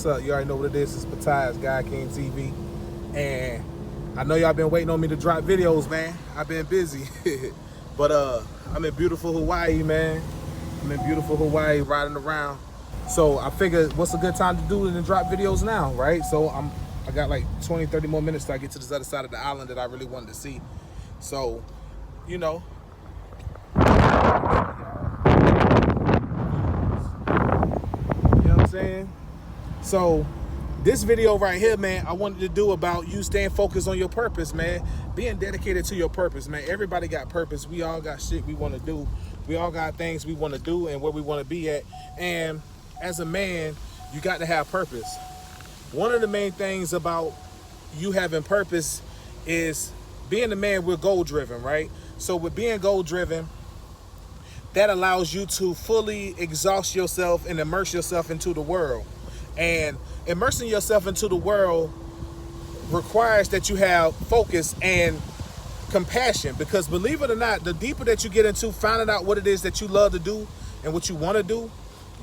what's up? You already know what it is. It's Batias, Guy King TV. And I know y'all been waiting on me to drop videos, man. I've been busy. But I'm in beautiful Hawaii, man. I'm in beautiful Hawaii riding around. So I figured what's a good time to do than drop videos now, right? So I got like 20, 30 more minutes till I get to this other side of the island that I really wanted to see. So, you know, saying? So this video right here, man, I wanted to do about you staying focused on your purpose, man. Being dedicated to your purpose, man. Everybody got purpose. We all got shit we want to do. We all got things we want to do and where we want to be at. And as a man, you got to have purpose. One of the main things about you having purpose is being a man, we're goal driven, right? So with being goal driven, that allows you to fully exhaust yourself and immerse yourself into the world. And immersing yourself into the world requires that you have focus and compassion, because believe it or not, the deeper that you get into finding out what it is that you love to do and what you want to do,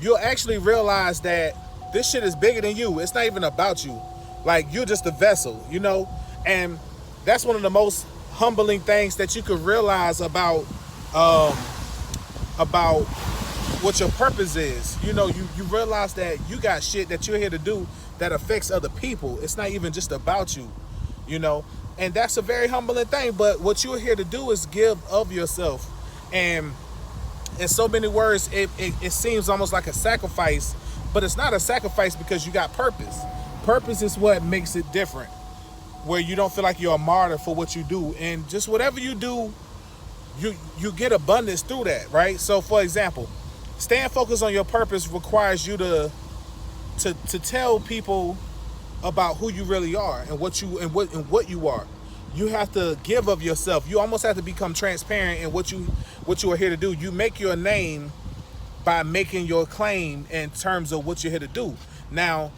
you'll actually realize that this shit is bigger than you. It's not even about you. Like, you're just a vessel, you know? And that's one of the most humbling things that you could realize about what your purpose is. You know, you realize that you got shit that you're here to do that affects other people. It's not even just about you, you know? And that's a very humbling thing, but what you're here to do is give of yourself. And in so many words, it seems almost like a sacrifice, but it's not a sacrifice because you got purpose. Purpose is what makes it different, where you don't feel like you're a martyr for what you do. And just whatever you do, you get abundance through that, right? So for example, staying focused on your purpose requires you to tell people about who you really are and what you are. You have to give of yourself. You almost have to become transparent in what you are here to do. You make your name by making your claim in terms of what you're here to do. Now,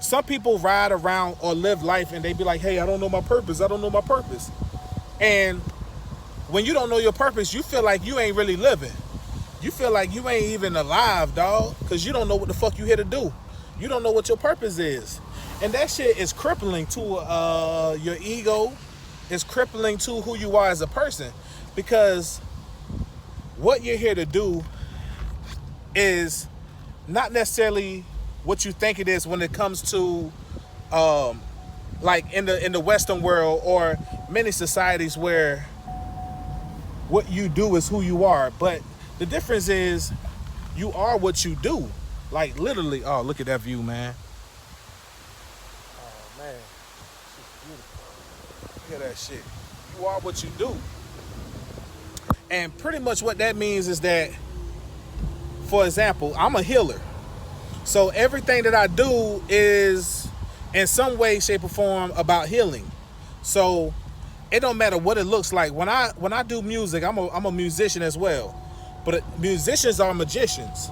some people ride around or live life and they be like, hey, I don't know my purpose. I don't know my purpose. And when you don't know your purpose, you feel like you ain't really living. You feel like you ain't even alive, dog, because you don't know what the fuck you here to do. You don't know what your purpose is. And that shit is crippling to your ego. It's crippling to who you are as a person, because what you're here to do is not necessarily what you think it is when it comes to like in the Western world or many societies where what you do is who you are. But the difference is you are what you do. Like literally, oh, look at that view, man. Oh man, it's beautiful. Look at that shit. You are what you do. And pretty much what that means is that, for example, I'm a healer. So everything that I do is in some way, shape, or form about healing. So it don't matter what it looks like. When I do music, I'm a musician as well. But musicians are magicians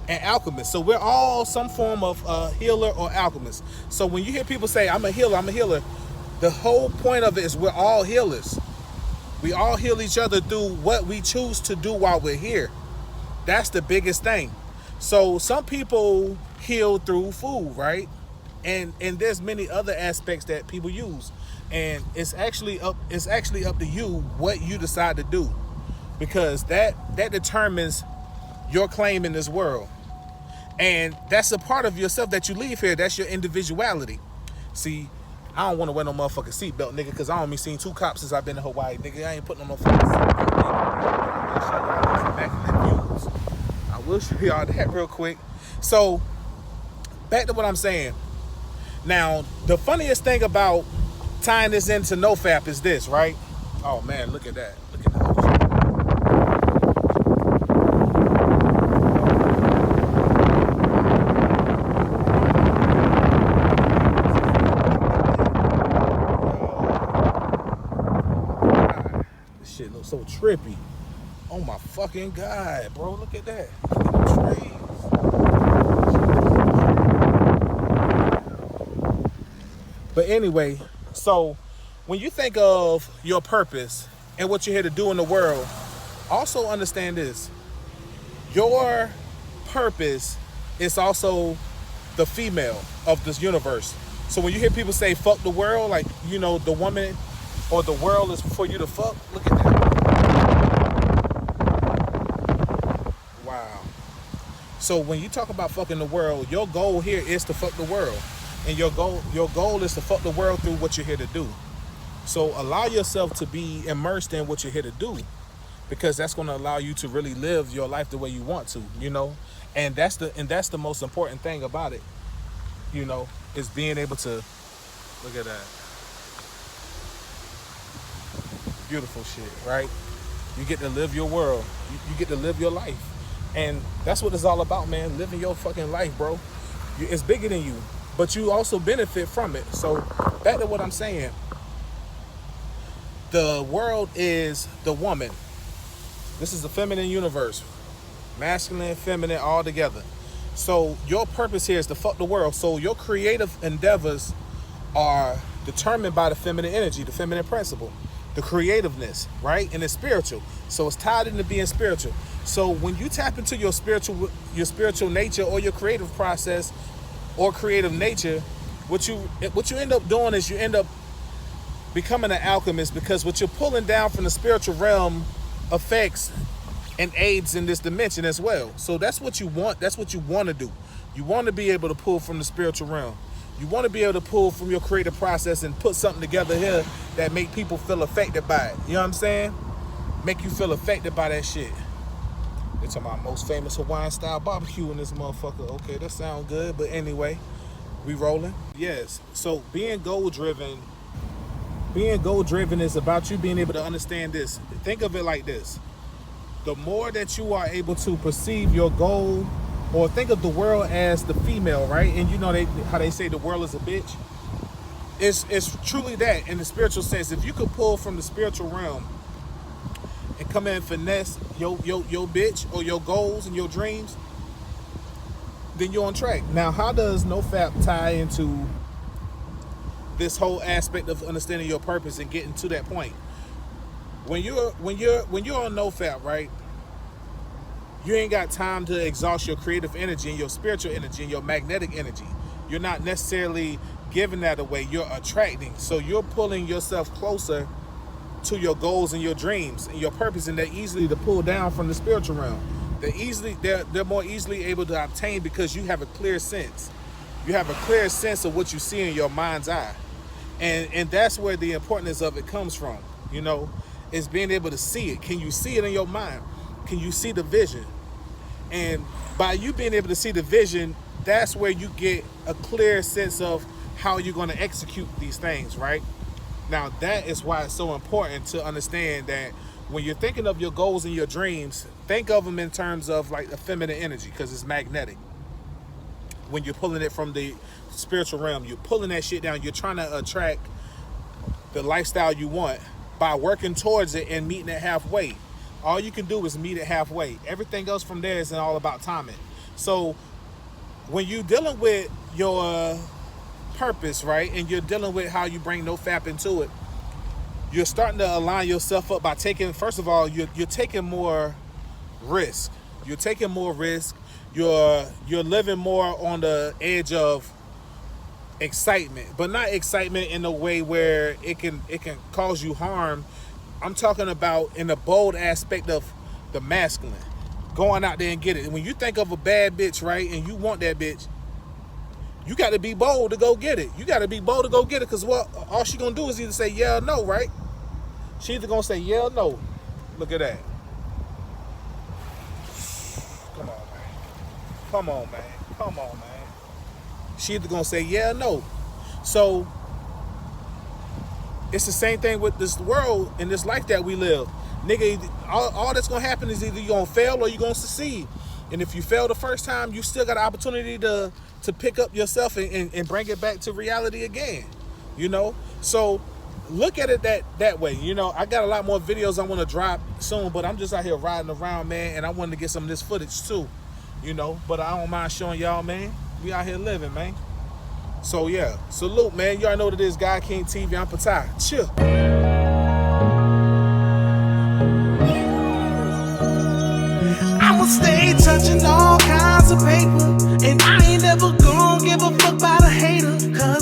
and alchemists. So we're all some form of healer or alchemist. So when you hear people say, I'm a healer, the whole point of it is we're all healers. We all heal each other through what we choose to do while we're here. That's the biggest thing. So some people heal through food, right? And there's many other aspects that people use. And it's actually up to you what you decide to do, because that determines your claim in this world. And that's a part of yourself that you leave here. That's your individuality. See, I don't want to wear no motherfucking seatbelt, nigga, because I only seen 2 cops since I've been in Hawaii, nigga. I ain't putting on no fucking seatbelt, nigga. I will show y'all that real quick. So, back to what I'm saying. Now, the funniest thing about tying this into Nofap is this, right? Oh man, look at that. Look at that. This shit looks so trippy. Oh my fucking God, bro. Look at that. Look at the trees. But anyway, so when you think of your purpose and what you're here to do in the world, also understand this. Your purpose is also the female of this universe. So when you hear people say fuck the world, like, you know, the woman or the world is for you to fuck, look at that. Wow. So when you talk about fucking the world, your goal here is to fuck the world. And your goal is to fuck the world through what you're here to do. So allow yourself to be immersed in what you're here to do, because that's going to allow you to really live your life the way you want to, you know. And that's the most important thing about it, you know, is being able to look at that beautiful shit, right? You get to live your world. You get to live your life, and that's what it's all about, man. Living your fucking life, bro. It's bigger than you, but you also benefit from it. So back to what I'm saying. The world is the woman. This is the feminine universe. Masculine, feminine, all together. So your purpose here is to fuck the world. So your creative endeavors are determined by the feminine energy, the feminine principle, the creativeness, right? And it's spiritual. So it's tied into being spiritual. So when you tap into your spiritual nature or your creative process or creative nature, what you end up doing is you end up becoming an alchemist, because what you're pulling down from the spiritual realm affects and aids in this dimension as well. So that's what you want. That's what you want to do. You want to be able to pull from the spiritual realm. You want to be able to pull from your creative process and put something together here that make people feel affected by it. You know what I'm saying? Make you feel affected by that shit. They're talking about most famous Hawaiian style barbecue in this motherfucker. Okay, that sounds good. But anyway, we rolling. Yes. So being goal driven is about you being able to understand this. Think of it like this. The more that you are able to perceive your goal, or think of the world as the female, right? And you know how they say the world is a bitch? It's truly that in the spiritual sense. If you could pull from the spiritual realm and come in and finesse your bitch or your goals and your dreams, then you're on track. Now, how does Nofap tie into this whole aspect of understanding your purpose and getting to that point? When you're on Nofap, right? You ain't got time to exhaust your creative energy and your spiritual energy and your magnetic energy. You're not necessarily giving that away. You're attracting. So you're pulling yourself closer to your goals and your dreams and your purpose, and they're easily to pull down from the spiritual realm. They're more easily able to obtain because you have a clear sense. You have a clear sense of what you see in your mind's eye. And that's where the importance of it comes from, you know, is being able to see it. Can you see it in your mind? Can you see the vision? And by you being able to see the vision, that's where you get a clear sense of how you're going to execute these things, right? Now, that is why it's so important to understand that when you're thinking of your goals and your dreams, think of them in terms of like the feminine energy, because it's magnetic. When you're pulling it from the spiritual realm, you're pulling that shit down. You're trying to attract the lifestyle you want by working towards it and meeting it halfway. All you can do is meet it halfway. Everything else from there is all about timing. So when you're dealing with your purpose, right, and you're dealing with how you bring Nofap into it, you're starting to align yourself up by taking, first of all, you're taking more risk. You're taking more risk. You're living more on the edge of excitement, but not excitement in a way where it can cause you harm. I'm talking about in the bold aspect of the masculine, going out there and get it. And when you think of a bad bitch, right, and you want that bitch, you got to be bold to go get it. You got to be bold to go get it, because what all she gonna do is either say yeah or no, right? She either gonna say yeah or no. Look at that. Come on, man. Come on, man. Come on, man. She either gonna say yeah or no. So it's the same thing with this world and this life that we live. Nigga, all that's gonna happen is either you're gonna fail or you're gonna succeed. And if you fail the first time, you still got an opportunity to pick up yourself and bring it back to reality again. You know? So look at it that way. You know, I got a lot more videos I want to drop soon, but I'm just out here riding around, man, and I wanted to get some of this footage too. You know, but I don't mind showing y'all, man. We out here living, man. So yeah, salute, man. You already know what it is, Guy King TV. I'm Patai. Chill. I'ma stay touching all kinds of paper. And I ain't never gon' give a fuck about a hater. Cause